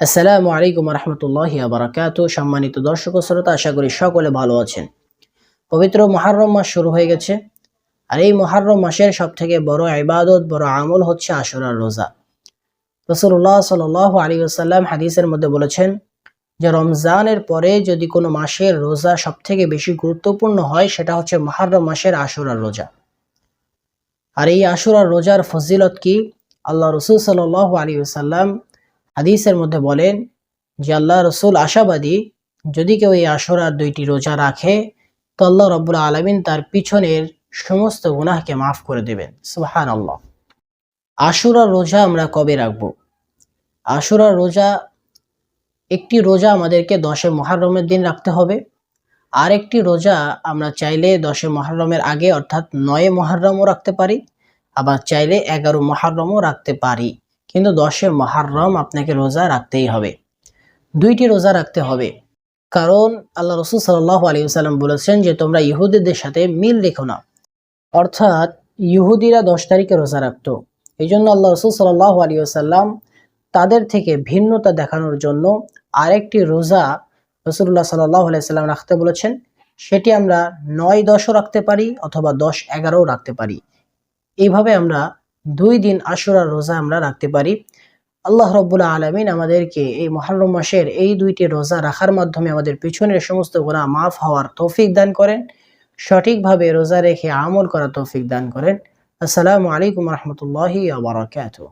আসসালামু আলাইকুম রহমতুল্লাহি ওয়া বারাকাতুহু। সম্মানিত দর্শক ও শ্রোতা, আশা করি সকলে ভালো আছেন। পবিত্র মুহররম মাস শুরু হয়ে গেছে, আর এই মুহররম মাসের সবথেকে বড় ইবাদত, বড় আমল হচ্ছে আশুরার রোজা। রাসূলুল্লাহ সাল্লাল্লাহু আলাইহি ওয়াসাল্লাম হাদিসের মধ্যে বলেছেন যে রমজানের পরে যদি কোনো মাসের রোজা সবথেকে বেশি গুরুত্বপূর্ণ হয়, সেটা হচ্ছে মুহররম মাসের আশুরার রোজা। আর এই আশুরার রোজার ফজিলত কি? আল্লাহ রাসূল সাল্লাল্লাহু আলাইহি ওয়াসাল্লাম হাদিসের মধ্যে বলেন যে আল্লাহ রসুল আশাবাদী, যদি কেউ এই আশুরার 2টি রোজা রাখে তো আল্লাহ রাব্বুল আলামিন তার পিছনের সমস্ত গুনাহকে মাফ করে দেবেন। সুবহানাল্লাহ। আশুরার রোজা আমরা কবে রাখবো? আশুরার রোজা, একটি রোজা আমাদেরকে 10 মুহররমের দিন রাখতে হবে, আর একটি রোজা আমরা চাইলে 10 মুহররমের আগে অর্থাৎ 9 মুহররমও রাখতে পারি, আবার চাইলে 11 মুহররমও রাখতে পারি। কিন্তু 10 মুহররম আপনাকে রোজা রাখতেই হবে, 2টি রোজা রাখতে হবে। কারণ আল্লাহ রাসূল সাল্লাল্লাহু আলাইহি ওয়াসাল্লাম বলেছেন যে তোমরা ইহুদিদের সাথে মিল রেখো না, অর্থাৎ ইহুদিরা 10 তারিখে রোজা রাখতো। এই জন্য আল্লাহ রাসূল সাল্লাল্লাহু আলাইহি ওয়াসাল্লাম তাদের থেকে ভিন্নতা দেখানোর জন্য আরেকটি রোজা রাসূলুল্লাহ সাল্লাল্লাহু আলাইহি ওয়াসাল্লাম রাখতে বলেছেন। সেটি আমরা 9-10ও রাখতে পারি অথবা 10-11ও রাখতে পারি। এইভাবে আমরা 2 দিন আশুরার রোজা আমরা রাখতে পারি। আল্লাহ রাব্বুল আলামিন আমাদেরকে এই মুহররম মাসের এই 2টি রোজা রাখার মাধ্যমে আমাদের পিছনের সমস্ত গুনাহ মাফ হওয়ার তৌফিক দান করেন, সঠিকভাবে রোজা রেখে আমল করার তৌফিক দান করেন। আসসালামু আলাইকুম রহমতুল্লাহি ওয়া বারাকাতুহু।